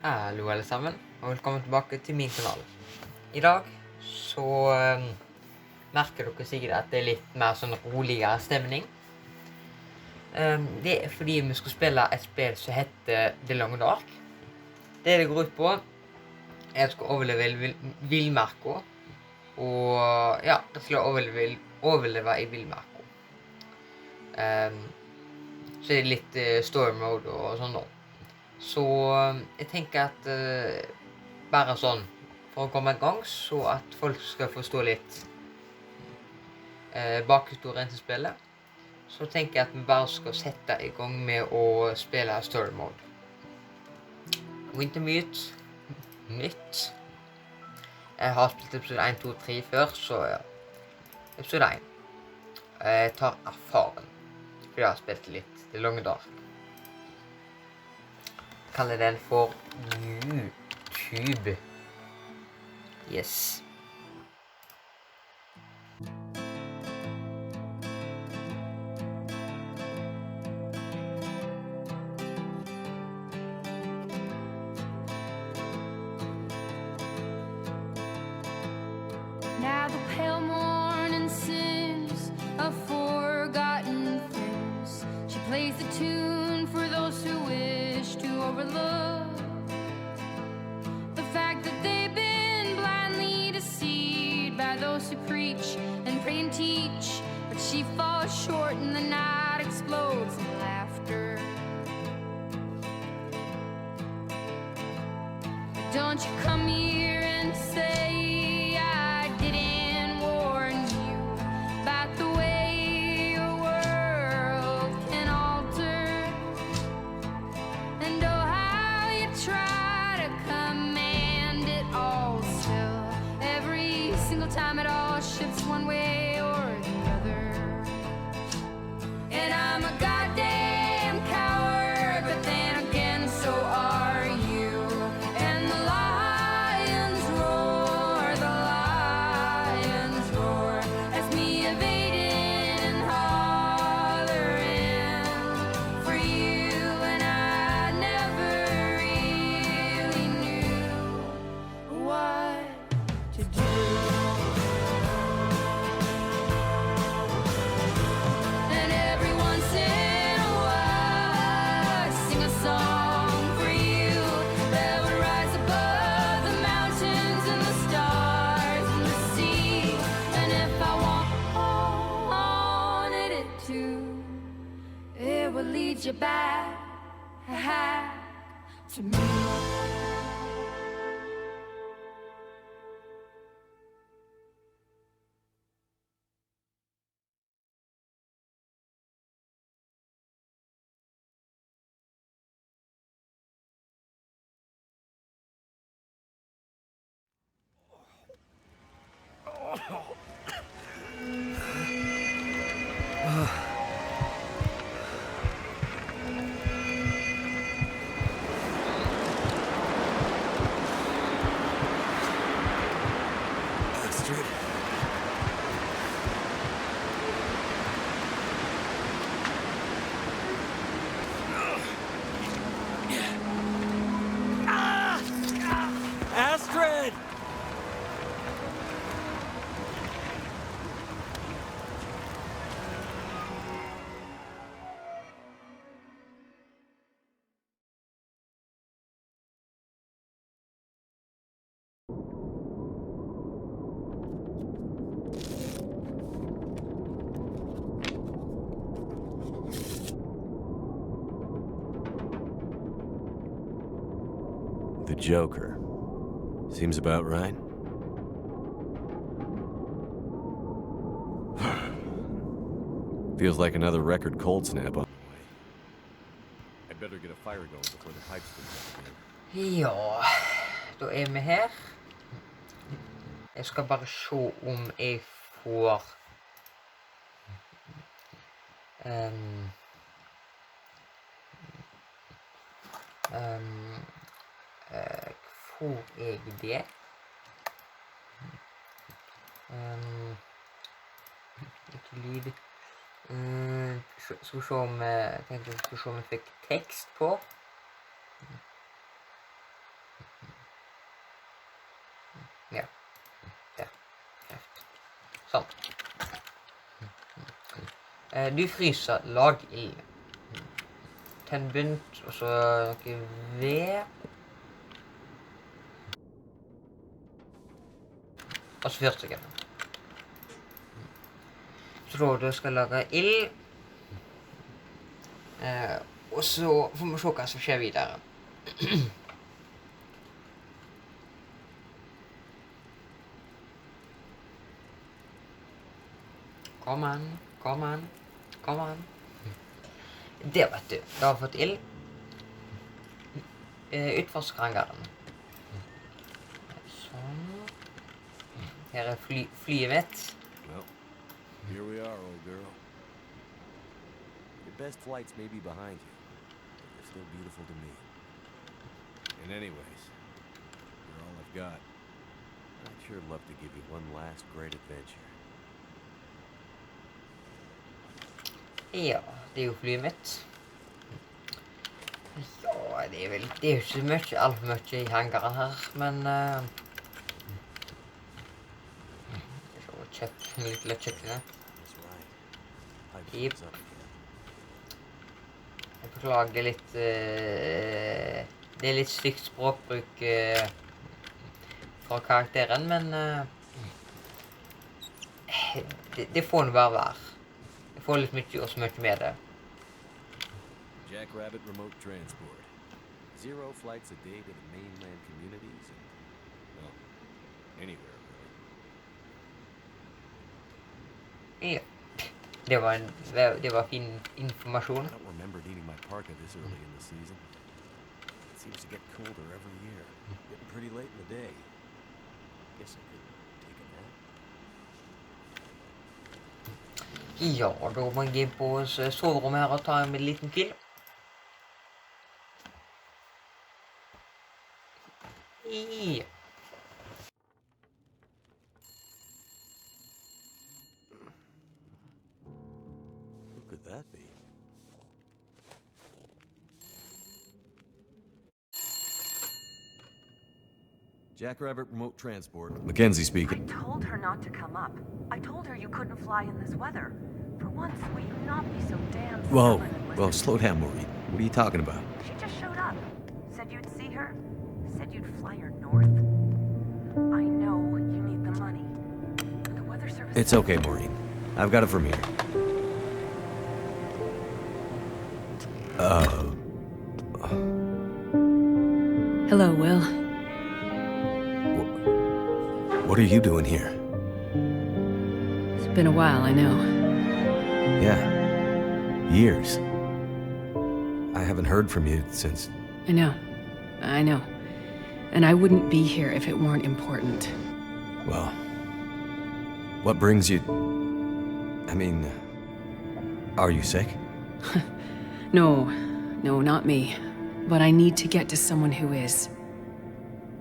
Hallo alle sammen, og velkommen tilbake til min kanal. I dag så merker dere sikkert at det er litt mer sånn roligere stemning. Det er fordi vi skal spille et spill som heter Det lange Norsk. Det går ut på er at jeg skal overleve villmarka, og ja, jeg skal overleve i villmarka. Så er det litt story mode og sånn da. Så jeg tenker at bare sånn for å komme i gang, så at folk skal forstå litt bakhistorien til spillet, så tenker jeg at vi bare skal sette i gang med å spille story mode. Wintermute nytt. Jeg har spilt episode 1, 2, 3 før, så ja. Episode 1. Jeg tar erfaren, fordi jeg har spilt litt Det lange Norsk. Kaller den for YouTube. Yes. Now the pale morning sings of forgotten things. She plays the tune for those who wish to overlook the fact that they've been blindly deceived by those who preach and pray and teach. But she falls short and the night explodes in laughter. Don't you come here and say I didn't warn you about the way your world can alter, and oh how you try to command it all still. Every single time it all shifts one way or the other. And I'm a goddamn coward, but then again so are you. And the lions roar as me evading and hollering for you. And I never really knew what to do. And every once in a while I sing a song for you that would rise above the mountains and the stars and the sea. And if I wanted it to, it would lead you back to me. Astrid. Astrid! The Joker. Seems about right. Feels like another record cold snap on the way. I'd better get a fire going before the pipes get out. Ja, da er vi her. Jeg skal bare se om jeg får får jeg det? Ikke lyd. Skal vi se om jeg tenkte vi skulle se om jeg fikk tekst på. Sånn. Du fryser, lag ild. Tenn bunt, og så noe ved. Og så fyrstikkene. Så da du skal lage ild. Og så får vi se hva som skjer videre. Kom an, kom an, kom an. Der, vet du. Da har vi fått ild. Utforskrangarden. Sånn. Her er flyet mitt. Well, here we are, old girl. Your best flights may be behind you, but they're still beautiful to me. And anyways, you're all I've got. I'd sure love to give you one last great adventure. Ja, det er jo flyet mitt. Ja, det er jo ikke så mye, alt for mye i hangaren her, men litt kjøkkenet. Jep. Jeg beklager, det er litt, det er litt stygt språkbruk fra karakteren, men det får nå bare være. Jeg får litt mye og så mye med det. Jackrabbit remote transport. 0 flights a day to the mainland communities and, well, anywhere really. Ja. Det var fin informasjon. I don't remember needing my parka this early in the season. It seems to get colder every year. Getting pretty late in the day. Guess I could take a nap. Ja, da må jeg inn på soverommet her og ta en liten pil. Ja. Who could that be? Jackrabbit remote transport. Mackenzie speaking. I told her not to come up. I told her you couldn't fly in this weather. For once, will you not be so damn Whoa, stubborn and whoa, listen? slow down, Maureen. What are you talking about? She just showed up. Said you'd see her. Said you'd fly her north. I know you need the money. The weather service... It's okay, Maureen. I've got it from here. Hello, Will. What are you doing here? It's been a while, I know. Yeah. Years. I haven't heard from you since... I know. And I wouldn't be here if it weren't important. Well... What brings you... I mean... Are you sick? No, not me. But I need to get to someone who is.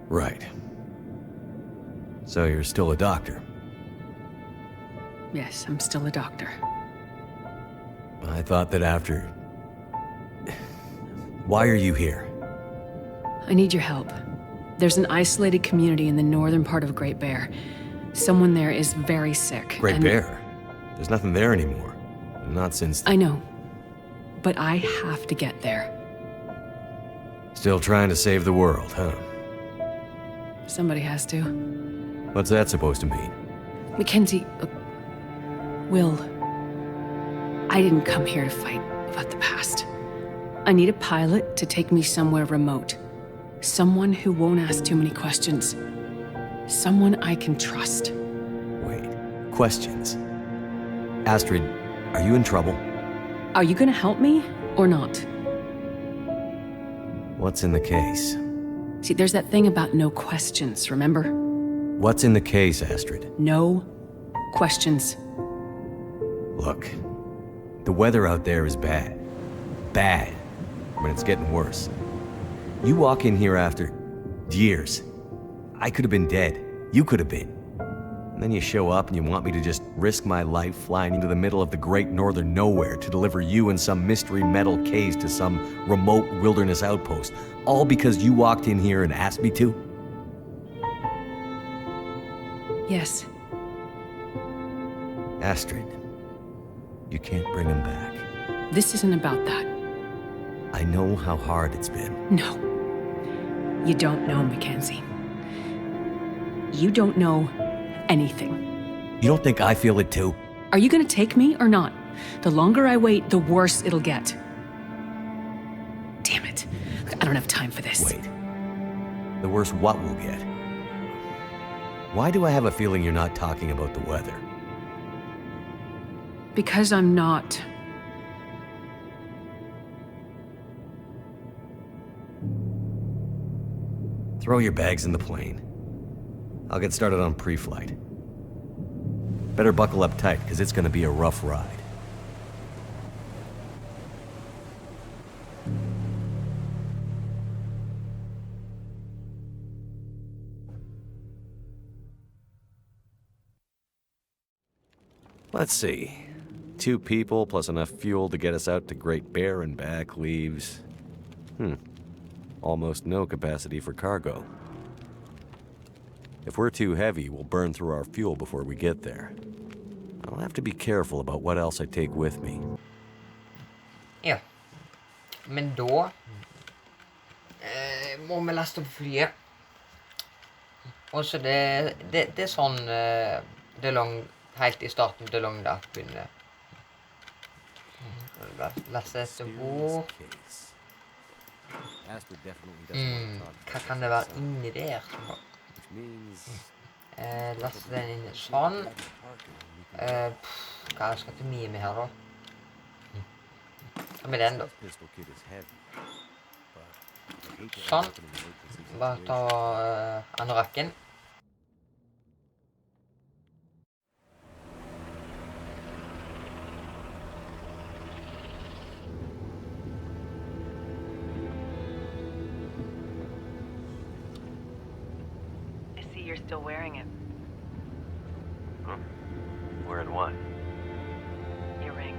Right. So you're still a doctor? Yes, I'm still a doctor. I thought that after... Why are you here? I need your help. There's an isolated community in the northern part of Great Bear. Someone there is very sick. Great Bear? There's nothing there anymore. Not since... I know. But I have to get there. Still trying to save the world, huh? Somebody has to. What's that supposed to mean? Mackenzie, Will, I didn't come here to fight about the past. I need a pilot to take me somewhere remote. Someone who won't ask too many questions. Someone I can trust. Wait, questions? Astrid, are you in trouble? Are you gonna help me, or not? What's in the case? See, there's that thing about no questions, remember? What's in the case, Astrid? No questions. Look, the weather out there is bad. Bad. But it's getting worse. You walk in here after years. I could have been dead. You could have been. And then you show up and you want me to just risk my life flying into the middle of the great northern nowhere to deliver you in some mystery metal case to some remote wilderness outpost, all because you walked in here and asked me to? Yes. Astrid, you can't bring him back. This isn't about that. I know how hard it's been. No. You don't know, Mackenzie. You don't know anything. You don't think I feel it too? Are you gonna take me or not? The longer I wait, the worse it'll get. Damn it. I don't have time for this. Wait. The worse what we'll get? Why do I have a feeling you're not talking about the weather? Because I'm not. Throw your bags in the plane. I'll get started on pre-flight. Better buckle up tight, because it's gonna be a rough ride. Let's see. 2 people plus enough fuel to get us out to Great Bear and back leaves... almost no capacity for cargo. If we're too heavy, we'll burn through our fuel before we get there. I'll have to be careful about what else I take with me. Ja. Men da må vi laste på flyet. Og så det er sånn helt i starten det long da begynner. Laste etter hvor. Hva kan det være inni der? Laste den inn sånn. Hva skal til mye med her da? Hva med den da? Sånn. Bare ta anorakken. You're still wearing it. Huh? Wearing what? Your ring.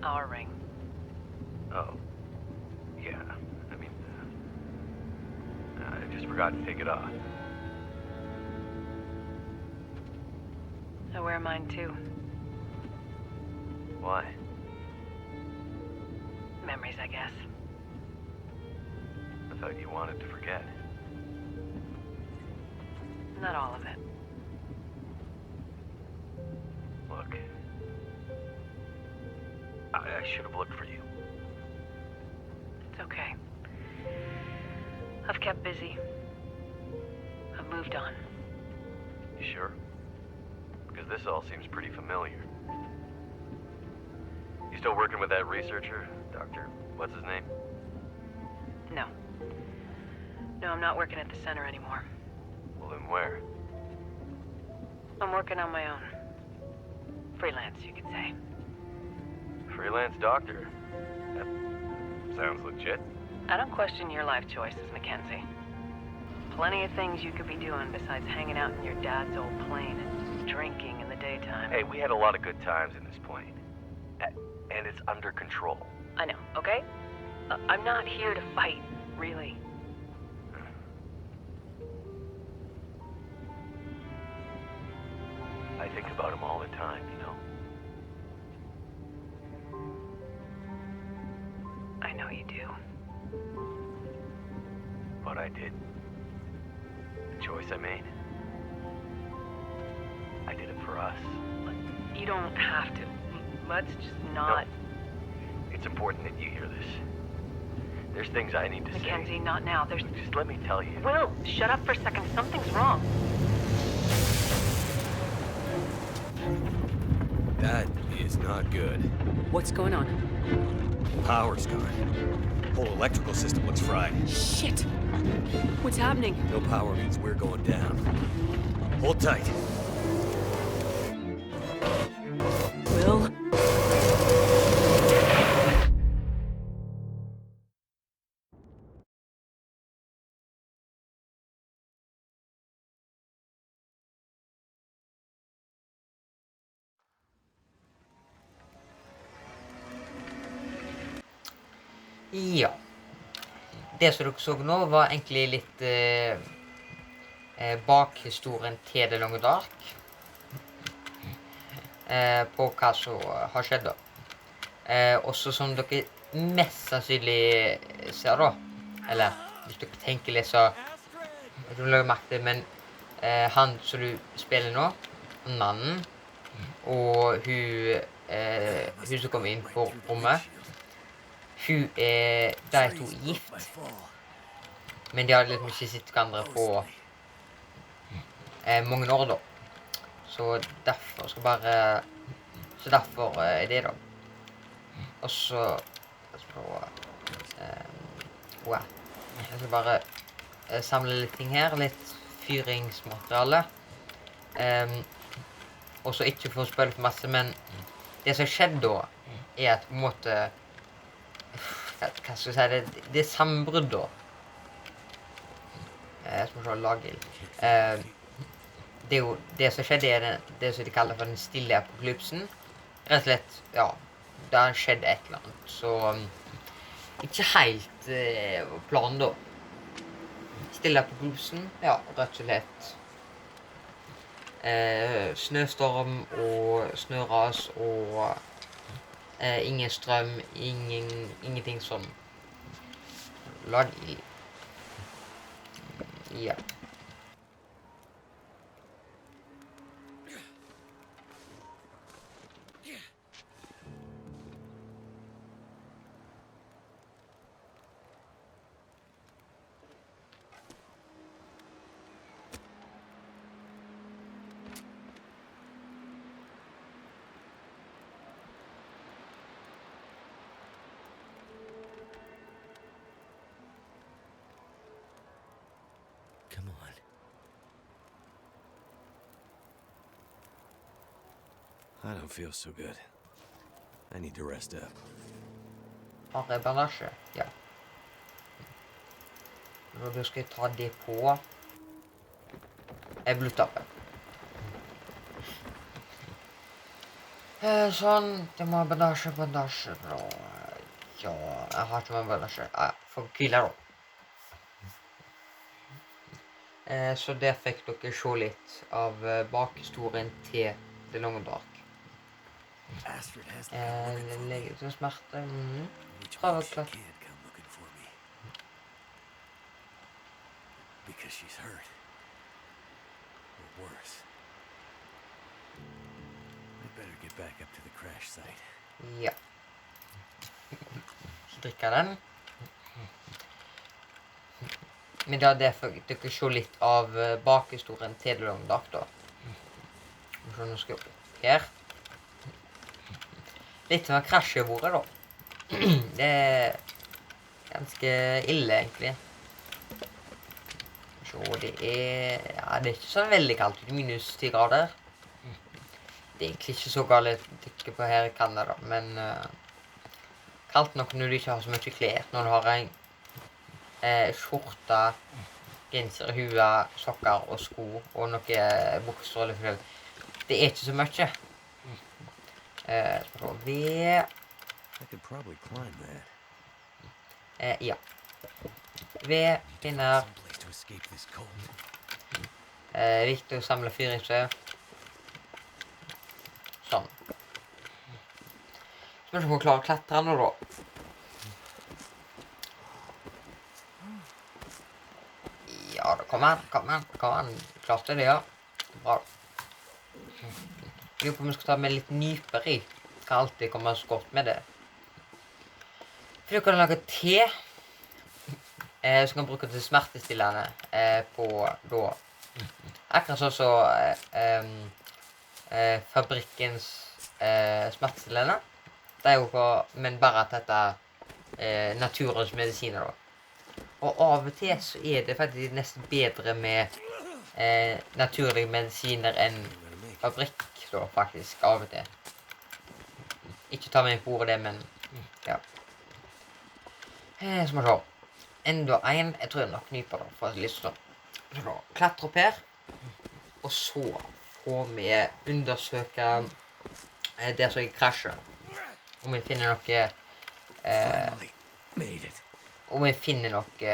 Our ring. Oh. Yeah. I mean... I just forgot to take it off. I wear mine too. Why? Memories, I guess. I thought you wanted to forget. Not all of it. Look. I should have looked for you. It's okay. I've kept busy. I've moved on. You sure? Because this all seems pretty familiar. You still working with that researcher? Dr. What's his name? No. No, I'm not working at the center anymore. Well, then where? I'm working on my own. Freelance, you could say. Freelance doctor? That sounds legit. I don't question your life choices, Mackenzie. Plenty of things you could be doing besides hanging out in your dad's old plane and drinking in the daytime. Hey, we had a lot of good times in this plane. And it's under control. I know, okay? I'm not here to fight, really. I think about him all the time, you know? I know you do. What I did. The choice I made. I did it for us. You don't have to. Let's just not... No. It's important that you hear this. There's things I need to say. Mackenzie, not now. There's... Just let me tell you. Will, shut up for a second. Something's wrong. That is not good. What's going on? Power's gone. Whole electrical system looks fried. Shit! What's happening? No power means we're going down. Hold tight. Will? Ja. Det som dere så nå var egentlig litt bakhistorien til The Long Dark. på hva som har skjedd da. Også som dere mest sannsynlig ser da, eller hvis dere tenker litt så, jeg tror dere merker det, men han som du spiller nå, mannen, og hun som kommer inn på rommet, de to gift, men de har litt mye sitt hverandre på mange år da. Så derfor skal bare, så derfor det da. Og så, jeg skal bare samle litt ting her, litt fyringsmateriale. Og så ikke for å spille for masse, men det som skjedde da, at på en måte, hva skal jeg si, det sambrudd da. Jeg skal se lagild. Det er jo, det som skjedde det som de kaller for den stille apokalypsen. Rett og slett, ja, det har skjedd et eller annet, så ikke helt plan da. Stille apokalypsen, ja, rett og slett. Snøstorm og snøras og ingen strøm, ingenting sånn. Lagild. Ja. Come on. I don't feel so good. I need to rest up. Har jeg bandasje? Ja. Og da skal jeg ta det på blodtappet. Sånn, det må ha bandasje. Ja, jeg har ikke med bandasje. Ja, for hvile da. Så der fikk dere se litt av bakhistorien til det lange dark. Lege til smerte. Prøv å klatre. Because she's hurt. Or worse. I better get back up to the crash site. Ja. Så drikker jeg den. Men da det fikk dere se litt av bakhistorien til det lange dark da. Så nå skal jeg opp her. Litt som en krasj i bordet da. Det er ganske ille egentlig. Så det er, ja, det er ikke så veldig kaldt, det er minus 10 grader. Det er egentlig ikke så galt tykke på her i Canada, men kaldt nok når du ikke har så mye klær. Når du har en skjorte, genser, hue, sokker og sko, og noen bukser eller forskjell. Det er ikke så mye. Skal vi I could probably climb that. ja. Ved, pinner. Someplace to escape this cold. Viktig å samle fyringsvev. Sånn. Så må vi ikke klare å klatre nå da. Ja, da kom han. Klarte det, ja. Bra. Jeg lurer på om vi skal ta med litt nyper i. Kan alltid komme så godt med det. For du kan lage te. Som kan bruke til smertestillende på da. Akkurat sånn så fabrikkens smertestillende. Det er jo på, men bare at dette naturens medisiner da. Og av og til så er det faktisk nesten bedre med naturlige medisiner enn fabrikk da, faktisk, av og til. Ikke ta meg på ordet det, men ja. Så må vi se. Enda en, jeg tror jeg nok kniper da, for å lyst sånn. Så da, klatre opp her. Og så får vi undersøke der som jeg krasjer. Om vi finner noe om jeg finner noe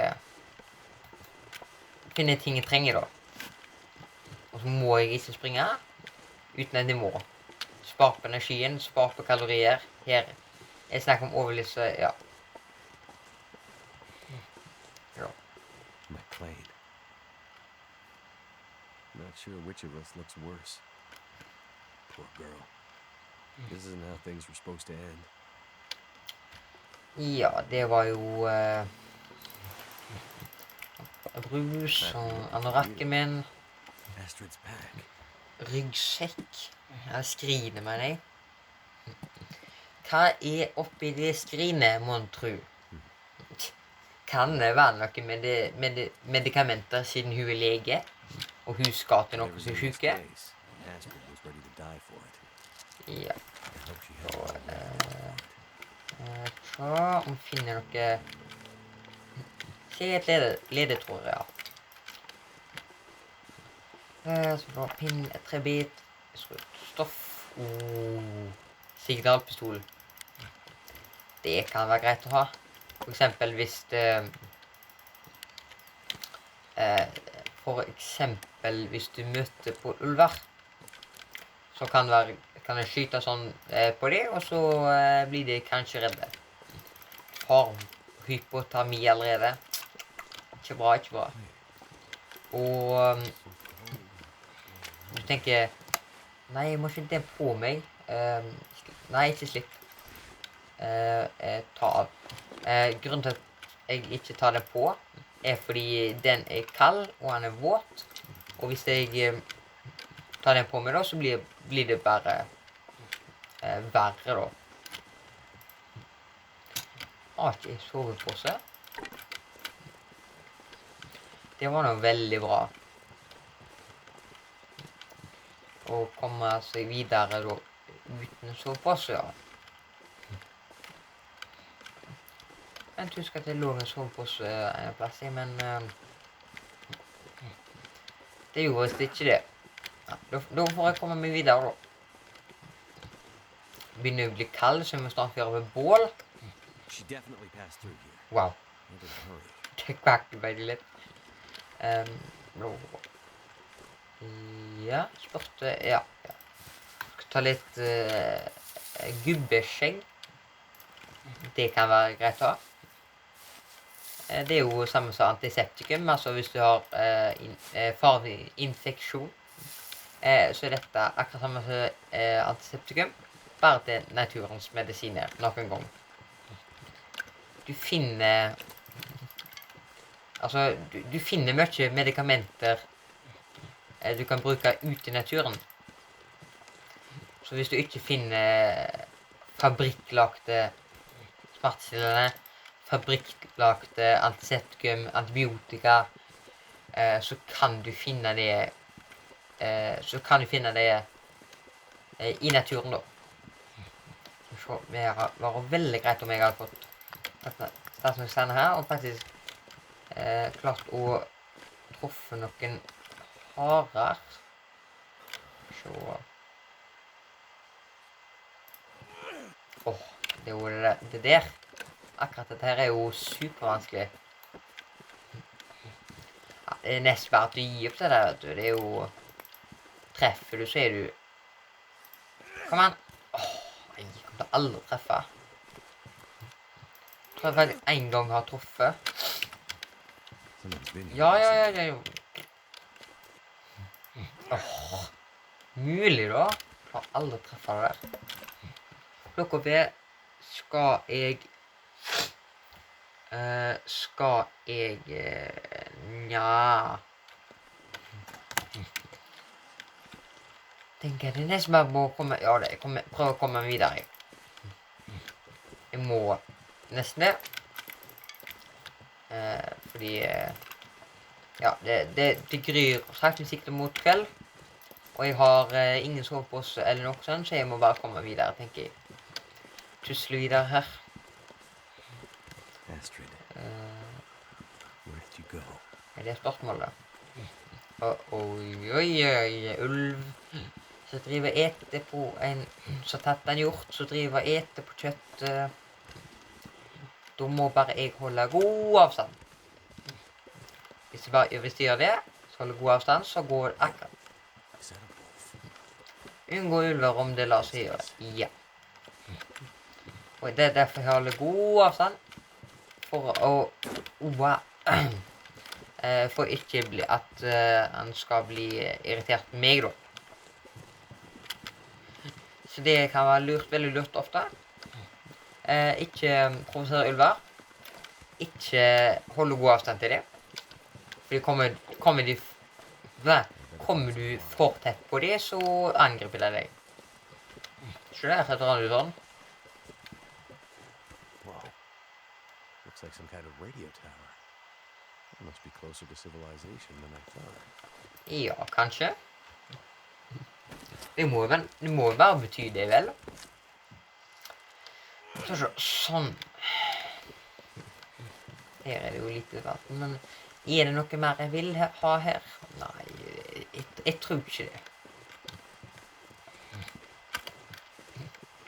finner ting jeg trenger da. Og så må jeg ikke springe uten at jeg må. spart på energien, spart på kalorier. Her er snakk om overlevelse, ja. Ja. McLean. Not sure which of us looks worse. Poor girl. This isn't how things were supposed to end. Ja, det var jo brus og anorakken min. Astrid's pack. Ryggsekk. Eller skrinet, mener jeg. Hva er oppi det skrinet, mon tru? Kan det være noe med medikamenter siden hun er lege, og hun skal til noen som er syke? Astrid was ready to die for it. Ja. I hope she had all that. Så, om vi finner noe... Se et ledetråd, ja. Så bra, pinn, et trebit, stoff, signalpistol. Det kan være greit å ha. For eksempel hvis du møter på ulver, så kan jeg skyte sånn på det, og så blir de kanskje redde. Har hypotermi allerede. Ikke bra, ikke bra. Og du tenker, nei, jeg må ikke den på meg. Nei, ikke slipp. Ta av. Grunnen til at jeg ikke tar den på, er fordi den er kald, og den er våt. Og hvis jeg tar den på meg da, så blir det bare verre da. Har ikke jeg sovepose? Det var noe veldig bra. Å komme seg videre da, uten sovepose, ja. Jeg husker at det lå en sovepose en plass i, men det gjorde visst ikke det. Ja, da får jeg komme meg videre da. Begynner å bli kald, så vi må snart gjøre ved bål. She definitely passed through here. Wow. In a hurry. Det kvakte veldig litt. Ja, spørte, ja. Skal ta litt gubbeskjegg. Det kan være greit å ha. Det er jo samme som antiseptikum, altså hvis du har farlig infeksjon, så er dette akkurat samme som antiseptikum, bare til naturens medisiner noen gang. Du finner du finner mye medikamenter du kan bruke ut i naturen. Så hvis du ikke finner fabrikklagte smertestillende, fabrikklagte antiseptikum, antibiotika, så kan du finne det i naturen da. Så det var veldig greit om jeg hadde fått statsministeren her, og faktisk klart å truffe noen harer. Så det er jo det der. Akkurat dette her er jo supervanskelig. Ja, det er nesten bare at du gir opp det der, vet du. Det er jo... Treffer du, så er du... Kom an! Jeg kommer til aldri å treffe. Jeg tror jeg faktisk en gang har truffet. Ja. Mulig da. Jeg har aldri treffet det der. Klokka B skal jeg nja. Tenker jeg det nesten bare må komme, ja det, prøve å komme videre. Jeg må nesten det. Fordi, ja, det gryr sakte sikte mot kveld. Og jeg har ingen sovepose eller noe sånt, så jeg må bare komme videre, tenker jeg. Tusle videre her. Astrid, where did you go? Det er spørsmålet. Oi, ulv. Så driver ete på en, så tatt en hjort, så driver ete på kjøttet. Da må bare jeg holde god avstand. Hvis de gjør det, så holder god avstand, så går det akkurat. Unngå ulver om det lar seg gjøre. Ja. Og det er derfor jeg holder god avstand. For å... for ikke bli at han skal bli irritert på meg da. Så det kan være lurt, veldig lurt ofte. Ikke provosere ulver. Ikke holde god avstand til det. Fordi kommer du for tett på det, så angriper det deg. Så det er rett og slett sånn. Whoa. Looks like some kind of radio tower. It must be closer to civilization than I thought. Ja, kanskje. Det må jo bare bety det, vel? Sånn. Her er det jo litt vann, men er det noe mer jeg vil ha her? Nei, jeg tror ikke det.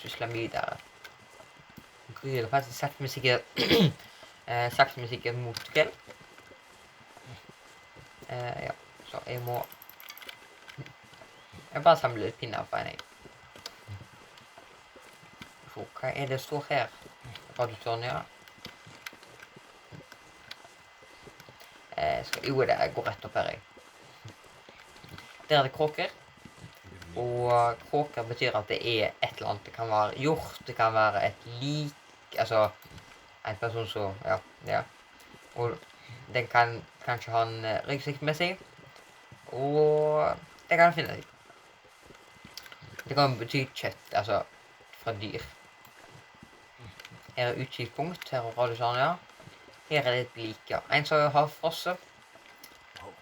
Tusler mye der. Jeg har faktisk sagt meg sikkert mot kveld. Ja, så jeg må... Jeg bare samler litt pinner på en. Så, hva er det står her? Radiotårn, ja. Jo, det går rett opp her, jeg. Der er det kråker. Og kråker betyr at det er et eller annet. Det kan være hjort, det kan være et lik, altså en person som, ja. Og den kan kanskje ha en ryggsekk med seg. Og det kan finne seg. Det kan bety kjøtt, altså fra dyr. Her er utkikspunkt, her er radiosånn, ja. Her er det et lik, ja. En som har frosset. Oh.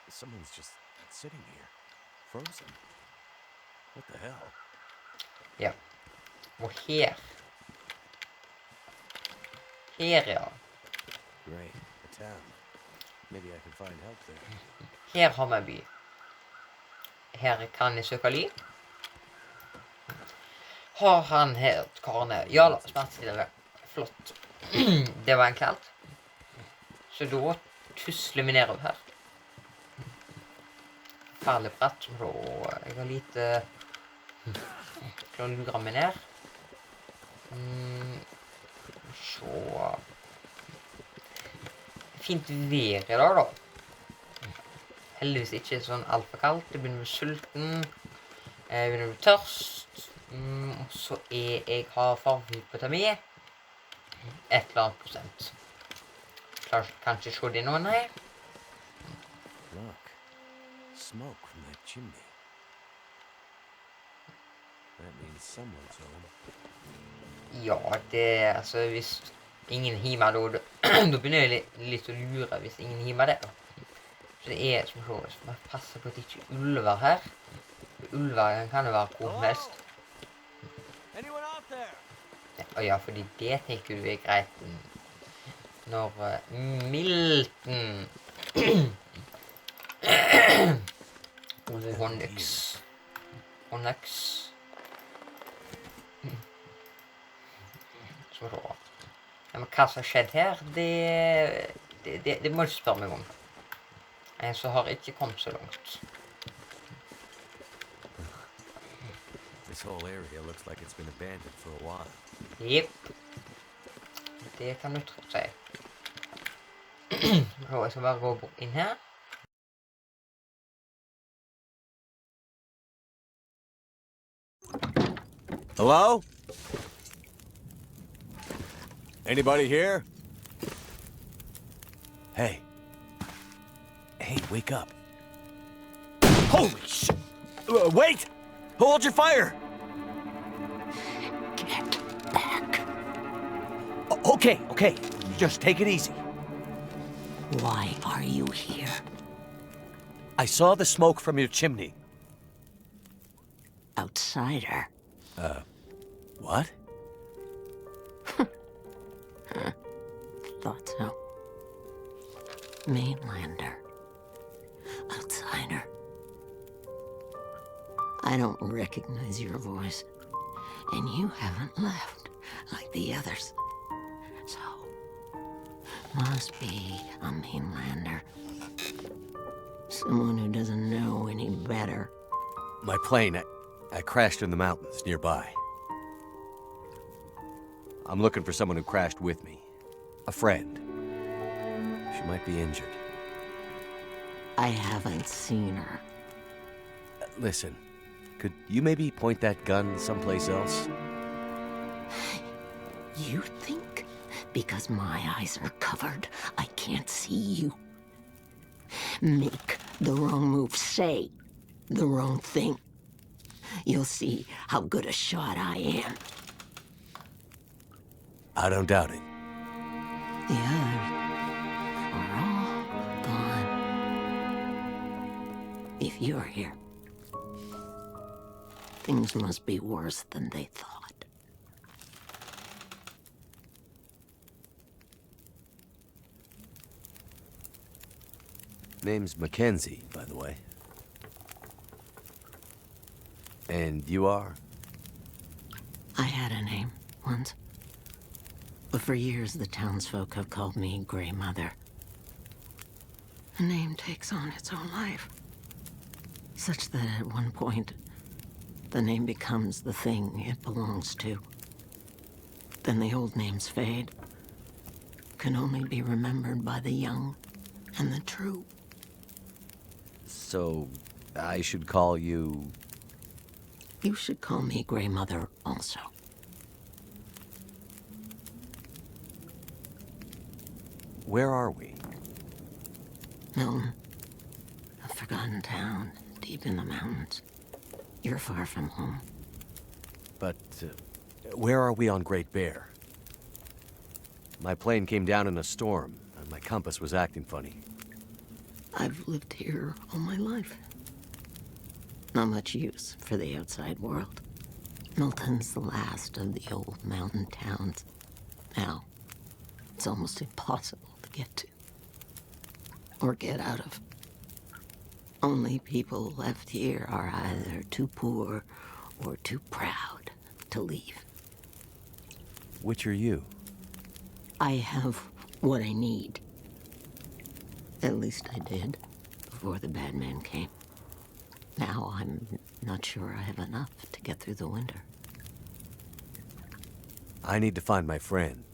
Someone's just sitting here, frozen. What the hell? Ja. Og her. Her, ja. Great, a town. Maybe I can find help there. Her har vi en by. Her kan jeg søke ly. Har han her karen her? Ja da, smertestillende. Flott. Det var enkelt. Så da tusler vi nedover her. Farlig brett, så jeg har lite... Klarer å lure meg ned. Så... Fint vær i dag da. Heldigvis ikke sånn alt for kaldt. Det begynner med sulten. Jeg begynner med tørst. Og så jeg har farvehypotami. Et eller annet prosent. Klarer kanskje se det nå, nei. Look, smoke from that chimney. That means someone's home. Ja, det altså hvis ingen himer da, da begynner jeg litt å lure hvis ingen himer det da. Så det er som så, man passer på at det ikke er ulver her. Ulver kan jo være hvor som helst. Ja, fordi det tenker du er greit når Milton Onyx Så da ja, men hva som har skjedd her det må du spørre meg om. Så har ikke kommet så langt. This whole area looks like it's been abandoned for a while. Jepp. Det kan du trygt si. Så jeg skal bare gå inn her. Hello? Anybody here? Hey. Hey, wake up. Holy shit! Wait! Hold your fire! Get back. Okay. Just take it easy. Why are you here? I saw the smoke from your chimney. Outsider. What? Thought so. Mainlander. Outsider. I don't recognize your voice. And you haven't left like the others. So, must be a mainlander. Someone who doesn't know any better. My plane, I crashed in the mountains nearby. I'm looking for someone who crashed with me. A friend. She might be injured. I haven't seen her. Listen, could you maybe point that gun someplace else? You think because my eyes are covered, I can't see you? Make the wrong move, say the wrong thing. You'll see how good a shot I am. I don't doubt it. The others are all gone. If you're here, things must be worse than they thought. Name's Mackenzie, by the way. And you are? I had a name once. But for years, the townsfolk have called me Grey Mother. A name takes on its own life. Such that at one point, the name becomes the thing it belongs to. Then the old names fade. Can only be remembered by the young and the true. So, I should call you... You should call me Grey Mother also. Where are we? Milton, a forgotten town deep in the mountains. You're far from home. But, where are we on Great Bear? My plane came down in a storm, and my compass was acting funny. I've lived here all my life. Not much use for the outside world. Milton's the last of the old mountain towns. Now, it's almost impossible to get to. Or get out of. Only people left here are either too poor or too proud to leave. Which are you? I have what I need. At least I did, before the bad man came. Now I'm not sure I have enough to get through the winter. I need to find my friend,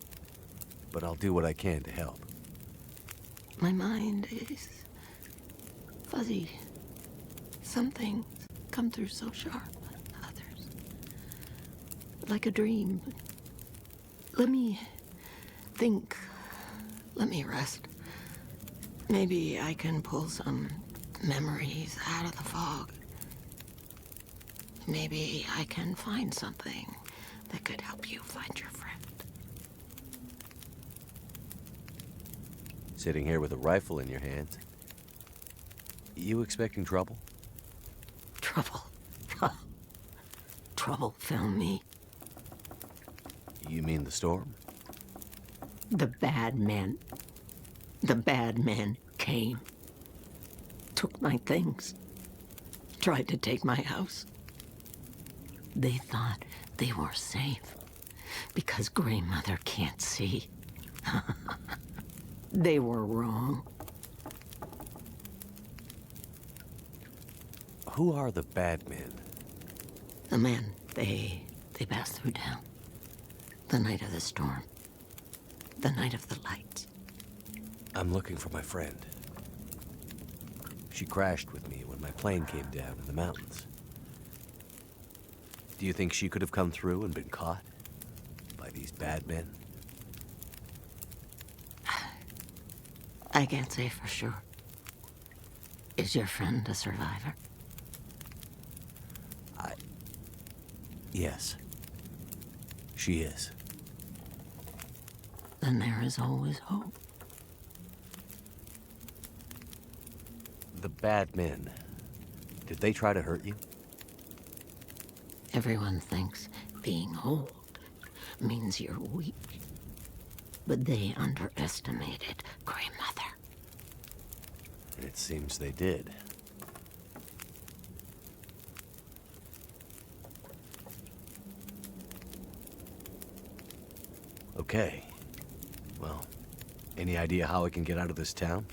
but I'll do what I can to help. My mind is fuzzy. Some things come through so sharp, others like a dream. Let me think. Let me rest. Maybe I can pull some memories out of the fog. Maybe I can find something that could help you find your friend. Sitting here with a rifle in your hand. You expecting trouble? Trouble. Trouble found me. You mean the storm? The bad men. The bad men came. Took my things. Tried to take my house. They thought they were safe because Grey Mother can't see. They were wrong. Who are the bad men? The men, they passed through town. The night of the storm. The night of the lights. I'm looking for my friend. She crashed with me when my plane came down in the mountains. Do you think she could have come through and been caught by these bad men? I can't say for sure. Is your friend a survivor? Yes. She is. Then there is always hope. The bad men. Did they try to hurt you? Everyone thinks being old means you're weak. But they underestimated Grey Mother. It seems they did. Okay. Well, any idea how I can get out of this town?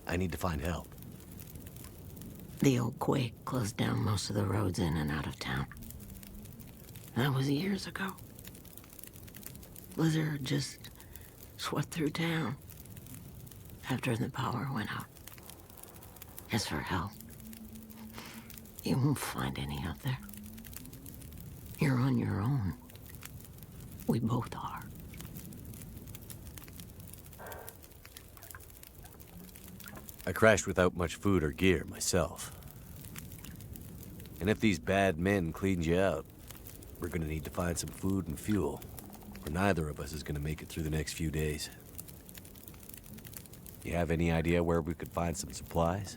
I need to find help. The old quake closed down most of the roads in and out of town. That was years ago. Blizzard just swept through town after the power went out. As for help, you won't find any out there. You're on your own. We both are. I crashed without much food or gear myself. And if these bad men cleaned you out, we're gonna need to find some food and fuel, or neither of us is gonna make it through the next few days. You have any idea where we could find some supplies?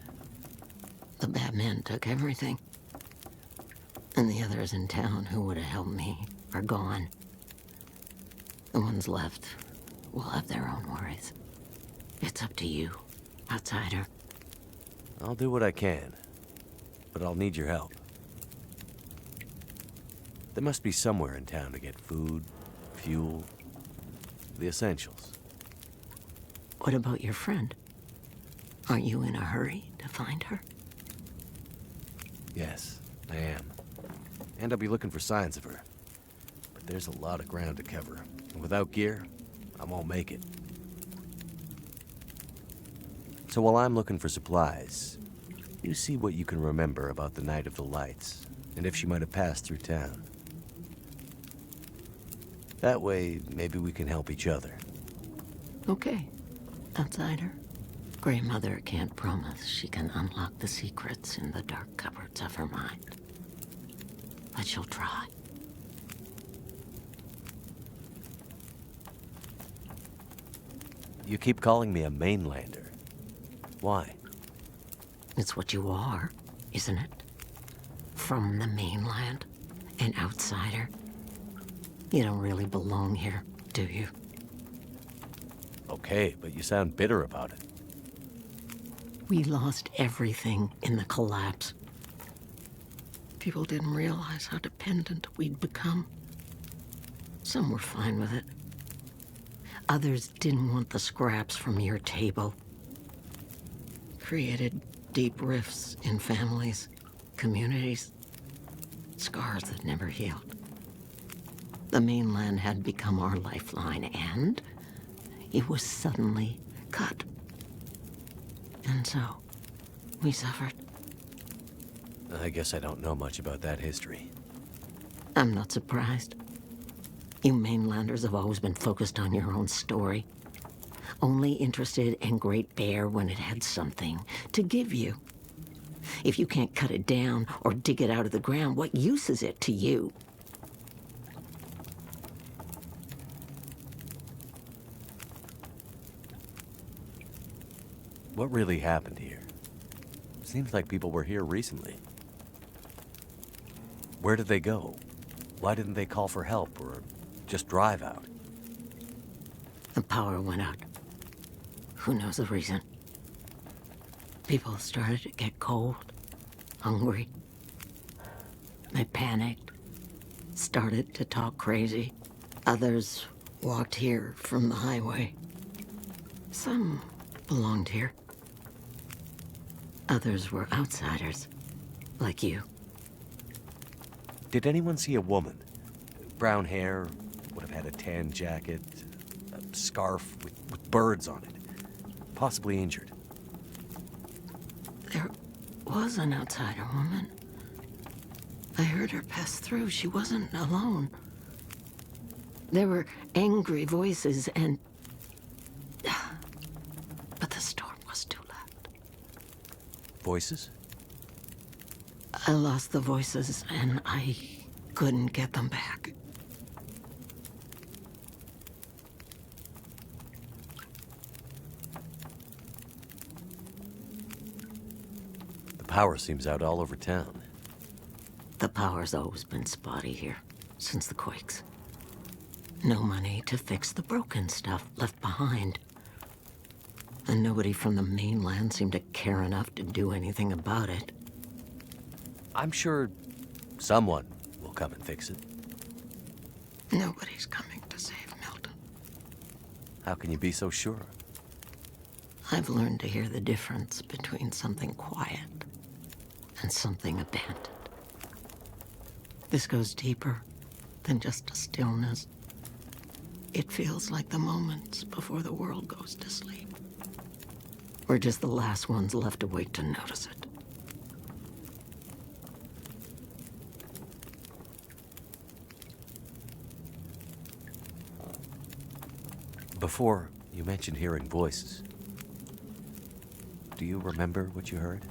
The bad men took everything. And the others in town who would have helped me are gone. The ones left will have their own worries. It's up to you, outsider. I'll do what I can, but I'll need your help. There must be somewhere in town to get food, fuel, the essentials. What about your friend? Are you in a hurry to find her? Yes, I am. And I'll be looking for signs of her. But there's a lot of ground to cover, and without gear, I won't make it. So while I'm looking for supplies, you see what you can remember about the Night of the Lights, and if she might have passed through town. That way, maybe we can help each other. Okay, outsider. Grey Mother can't promise she can unlock the secrets in the dark cupboards of her mind. But she'll try. You keep calling me a mainlander. Why? It's what you are, isn't it? From the mainland, an outsider. You don't really belong here, do you? Okay, but you sound bitter about it. We lost everything in the collapse. People didn't realize how dependent we'd become. Some were fine with it. Others didn't want the scraps from your table. Created deep rifts in families, communities, scars that never healed. The mainland had become our lifeline, and it was suddenly cut. And so, we suffered. I guess I don't know much about that history. I'm not surprised. You mainlanders have always been focused on your own story. Only interested in Great Bear when it had something to give you. If you can't cut it down or dig it out of the ground, what use is it to you? What really happened here? Seems like people were here recently. Where did they go? Why didn't they call for help or just drive out? The power went out. Who knows the reason? People started to get cold, hungry. They panicked, started to talk crazy. Others walked here from the highway. Some belonged here. Others were outsiders, like you. Did anyone see a woman? Brown hair, would have had a tan jacket, a scarf with birds on it. Possibly injured. There was an outsider woman. I heard her pass through. She wasn't alone. There were angry voices and... But the storm was too loud. Voices? I lost the voices and I couldn't get them back. The power seems out all over town. The power's always been spotty here, since the quakes. No money to fix the broken stuff left behind. And nobody from the mainland seemed to care enough to do anything about it. I'm sure someone will come and fix it. Nobody's coming to save Milton. How can you be so sure? I've learned to hear the difference between something quiet and something abandoned. This goes deeper than just a stillness. It feels like the moments before the world goes to sleep. We're just the last ones left awake to notice it. Before, you mentioned hearing voices. Do you remember what you heard?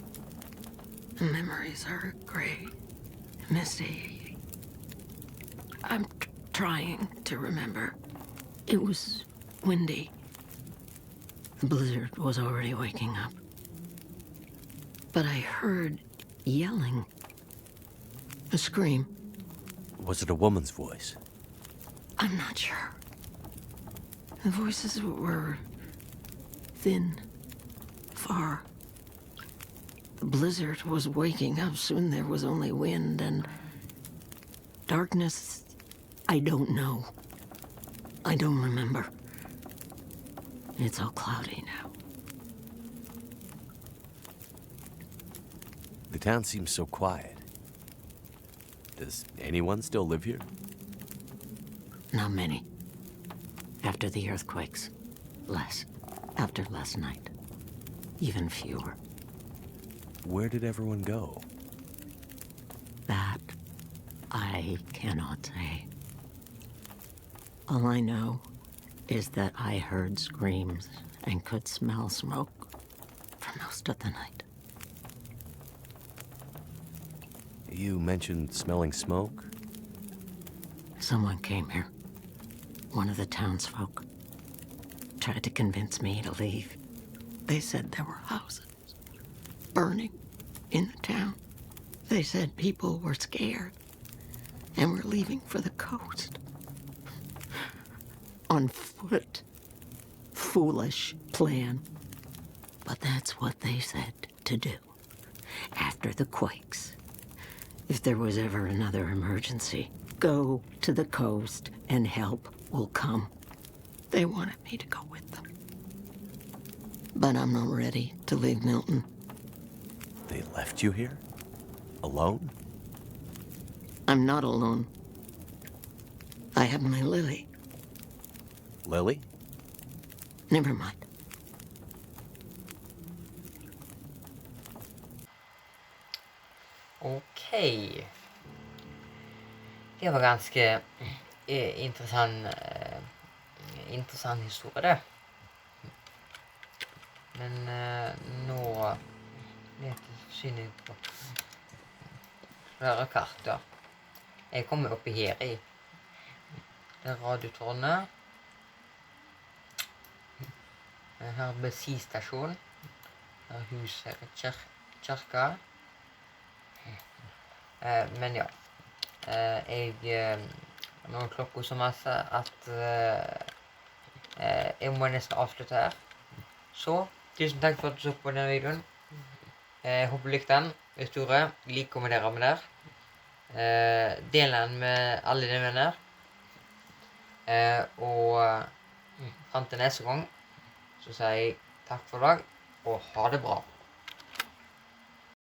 Memories are gray, misty. I'm trying to remember. It was windy. The blizzard was already waking up. But I heard yelling. A scream. Was it a woman's voice? I'm not sure. The voices were thin, far. The blizzard was waking up. Soon there was only wind and darkness. I don't know. I don't remember. It's all cloudy now. The town seems so quiet. Does anyone still live here? Not many. After the earthquakes, less. After last night, even fewer. Where did everyone go? That I cannot say. All I know is that I heard screams and could smell smoke for most of the night. You mentioned smelling smoke? Someone came here. One of the townsfolk. Tried to convince me to leave. They said there were houses burning in the town. They said people were scared and were leaving for the coast. On foot. Foolish plan. But that's what they said to do. After the quakes. If there was ever another emergency, go to the coast and help will come. They wanted me to go with them. But I'm not ready to leave Milton. They left you here? Alone? I'm not alone. I have my Lily. Lily? Never mind. Okej. Det var ganske interessant historie det. Men nå vet jeg synet på flere karter. Jeg kommer oppi her i det radiotårnet. Her er bensinstasjon. Her er huset, kirka. Men ja, nå er klokka så masse at jeg må nesten avslutte her. Så, tusen takk for at du så på denne videoen. Håper du likte den. Hvis du gjorde, lik, kommenter, abonner. Del den med alle dine venner. Og frem til neste gang, så sier jeg takk for i dag, og ha det bra.